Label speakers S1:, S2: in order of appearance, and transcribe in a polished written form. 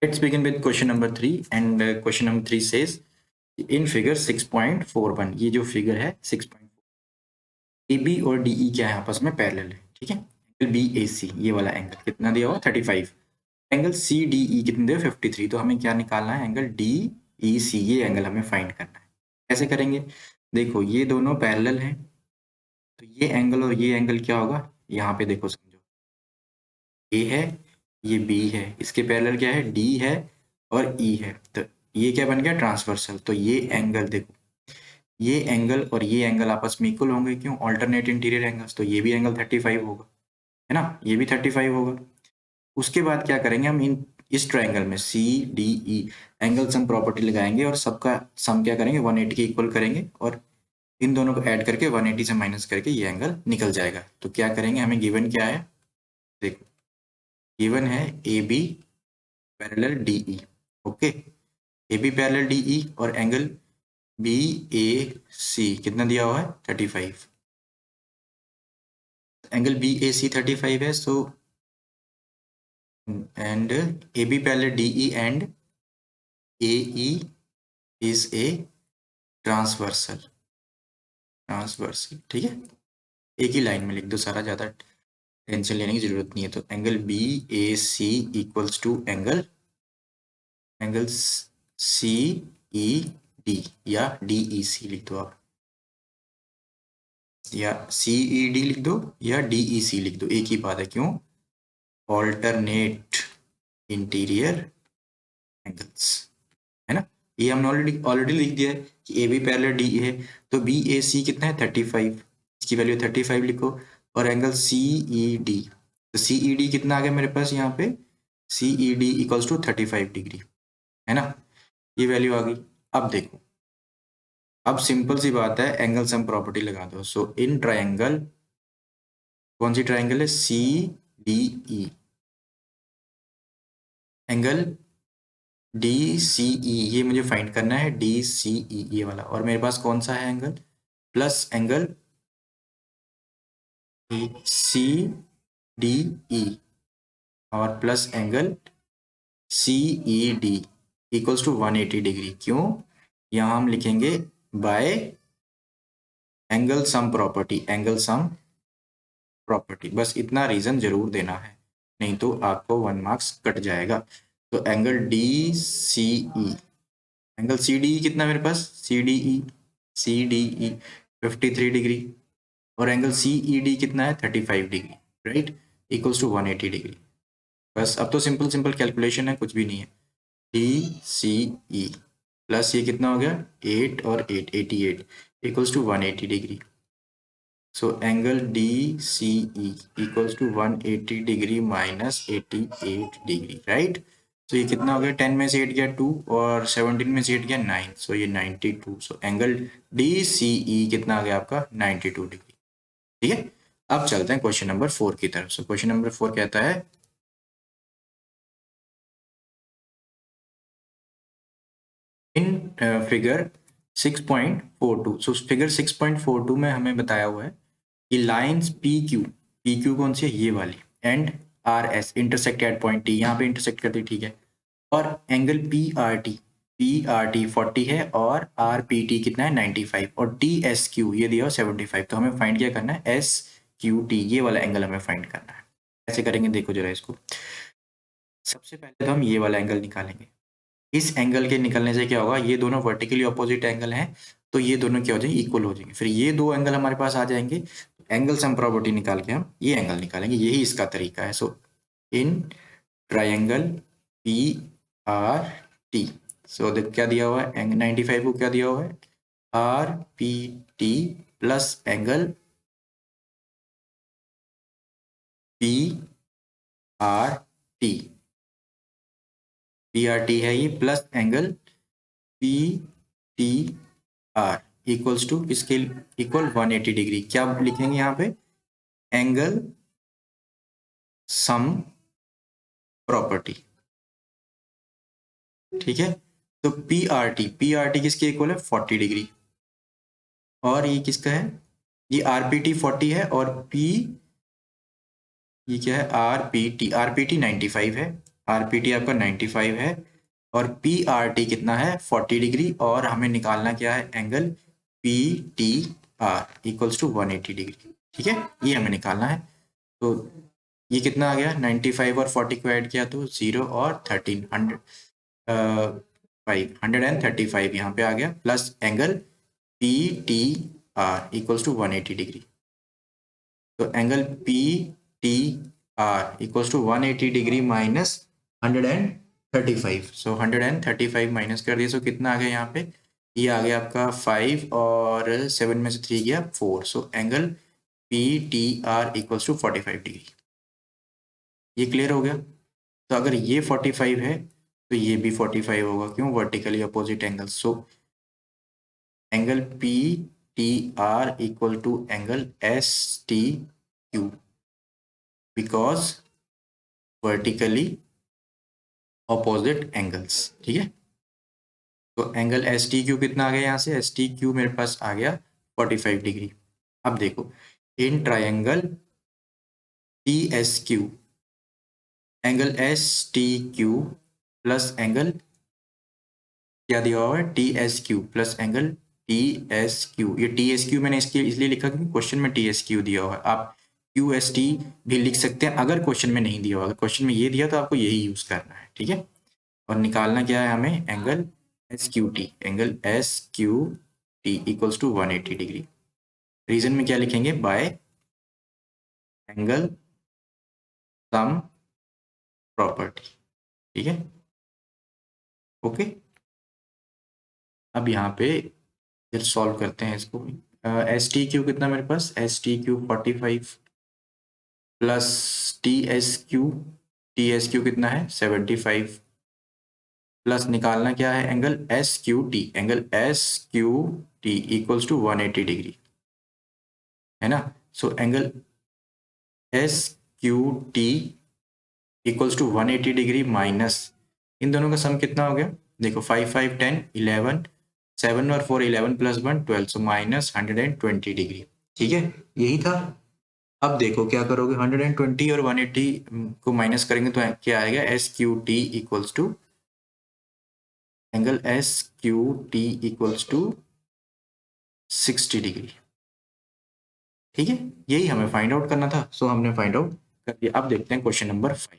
S1: Let's begin with question number 3 and question number 3 says in figure 6.41 ये जो figure है 6.4 AB और DE क्या है आपस में पैरेलल है, ठीक है। एंगल BAC ये वाला एंगल कितना दिया हुआ 35, एंगल CDE कितना दिया 53। तो हमें क्या निकालना है, एंगल DEC ये एंगल हमें फाइंड करना है। कैसे करेंगे, देखो ये दोनों पैरेलल हैं तो ये एंगल और ये एंगल क्या होगा, यहाँ पे देखो समझो A है ये B है, इसके पैरेलल क्या है D है और E है, तो ये क्या बन गया ट्रांसवर्सल। तो ये एंगल देखो, ये एंगल और ये एंगल आपस में इक्वल होंगे, क्यों, अल्टरनेट इंटीरियर एंगल्स। तो ये भी एंगल 35 होगा, है ना, ये भी 35 होगा। उसके बाद क्या करेंगे हम, इन इस ट्रायंगल में C D E angle sum property लगाएंगे और सबका सम क्या करेंगे 180 के इक्वल करेंगे और इन दोनों को ऐड करके 180 से माइनस करके ये एंगल निकल जाएगा। तो क्या करेंगे, हमें गिवन क्या है, देखो गिवन है A B parallel D E, okay, A B parallel D E और एंगल बी ए सी कितना दिया हुआ है 35, एंगल बी ए सी 35 है। So and A B parallel D E and A E is a transversal, ठीक है, एक ही line में लिख दो सारा, ज्यादा टेंशन लेने की जरूरत नहीं है। तो angle B A C equals to angle C E D या डी ई सी लिख दो आप, या सी ई डी लिख दो या डी ई सी लिख दो, एक ही बात है, क्यों, ऑल्टरनेट इंटीरियर एंगल्स, है ना। ये हमने ऑलरेडी लिख दिया है कि ए बी पैरेलल डी है, तो बी ए सी कितना है 35, इसकी वैल्यू 35 लिखो, और एंगल सी ई डी, तो सी ई डी कितना आ गया मेरे पास यहाँ पे, C E D equals to 35 degree, है ना, ये वैल्यू आ गई। अब देखो, अब सिंपल सी बात है, एंगल सम प्रॉपर्टी लगा दो। सो इन ट्रायंगल, कौन सी ट्रायंगल है, C D E, angle D C E ये मुझे फाइंड करना है, डी सी ई ये वाला, और मेरे पास कौन सा है angle, plus angle C D E और plus angle C E D equals to 180 degree. क्यों, यहाँ हम लिखेंगे by angle sum property, angle sum property, बस इतना रीजन जरूर देना है, नहीं तो आपको 1 मार्क्स कट जाएगा। तो angle D C E, angle C D E कितना मेरे पास, सी डी ई 53 डिग्री, और एंगल सी ई डी कितना है 35 degree, right, equals to 180 degree. बस अब तो सिंपल सिंपल कैलकुलेशन है, कुछ भी नहीं है। डी सी ई प्लस ये कितना हो गया 8 और 8 88 equals to 180 degree. So angle D C E equals to 180 degree minus 88 degree, right. तो ये कितना हो गया, 10 में से 8 गया 2 और 17 में से 8 गया 9, सो ये 92। सो एंगल डी सी ई कितना आ गया आपका 92 डिग्री, ठीक है। अब चलते हैं क्वेश्चन नंबर 4 की तरफ। सो क्वेश्चन नंबर 4 कहता है इन फिगर 6.42, सो फिगर 6.42 में हमें बताया हुआ है कि लाइंस पी क्यू कौन सी है, ये वाली, and R S intersect at point T, यहाँ पे इंटरसेक्ट करती, ठीक है, और एंगल पी आर टी 40 है और आर पी टी कितना है 95, और टी एस क्यू ये दिया 75। तो हमें फाइंड क्या करना है, एस क्यू टी ये वाला एंगल हमें फाइंड करना है। कैसे करेंगे, देखो जरा इसको, सबसे पहले तो हम ये वाला एंगल निकालेंगे। इस एंगल के निकलने से क्या होगा, ये दोनों वर्टिकली ऑपोजिट एंगल हैं, तो ये दोनों क्या हो जाएंगे, इक्वल हो जाएंगे, फिर ये दो एंगल हमारे पास आ जाएंगे, एंगल सम प्रॉपर्टी निकाल के हम ये एंगल निकालेंगे, यही इसका तरीका है। So in triangle P R T, so क्या दिया हुआ है, 95 को क्या दिया हुआ है, R P T plus angle P R T, P R T है ये, plus angle P T R equals to किसके इक्वल 180 डिग्री। क्या लिखेंगे यहाँ पे, एंगल सम प्रॉपर्टी, ठीक है। तो पी आर टी किसके इक्वल है 40 डिग्री, और ये किसका है, ये आर पी टी 40 है, और पी ये क्या है आर पी टी 95 है, RPT आपका 95 है और PRT कितना है 40 डिग्री, और हमें निकालना क्या है angle PTR equals to 180 degree. ठीक है, ये हमें निकालना है। तो ये कितना आ गया 95 और 40 को ऐड किया तो 0 और 13 135 यहाँ पे आ गया, plus angle PTR equals to 180 degree. तो angle PTR equals to 180 degree minus 135। So 135 minus कर दिया, सो कितना आ गया यहाँ पे, ये आ गया आपका 5 और 7 में से 3 गया 4। So angle PTR equals to 45 degree. ये क्लियर हो गया। तो अगर ये 45 है तो ये भी 45 होगा, क्यों, vertically opposite angle. So angle PTR equal to angle STQ because vertically opposite angles. ठीक है, तो एंगल STQ कितना आ गया, यहाँ से STQ मेरे पास आ गया 45 डिग्री। अब देखो in triangle TSQ angle STQ plus angle क्या दिया हुआ है TSQ प्लस एंगल TSQ। ये TSQ मैंने इसलिए लिखा क्योंकि क्वेश्चन में TSQ दिया हुआ है। आप QST भी लिख सकते हैं अगर क्वेश्चन में नहीं दिया हुआ। अगर क्वेश्चन में ये दिया तो आपको यही यूज करना है। ठीक है, और निकालना क्या है हमें angle SQT। Angle SQT equals to 180 degree. Reason में क्या लिखेंगे, बाय एंगल सम प्रॉपर्टी। ठीक है, ओके। अब यहाँ पे फिर सॉल्व करते हैं इसको। STQ कितना मेरे पास, STQ 45 प्लस TSQ कितना है 75 प्लस निकालना क्या है angle SQT। Angle SQT equals to 180 degree है ना। So angle SQT equals to 180 degree minus इन दोनों का सम कितना हो गया, देखो 5 5 10 11 7 और 4 11 प्लस 1 12, सो माइनस 120 डिग्री। ठीक है, यही था। अब देखो क्या करोगे, 120 और 180 को माइनस करेंगे तो क्या आएगा, SQT equals to angle SQT equals to 60 degree. ठीक है, यही हमें फाइंड आउट करना था, सो हमने फाइंड आउट कर दिया। अब देखते हैं क्वेश्चन नंबर 5।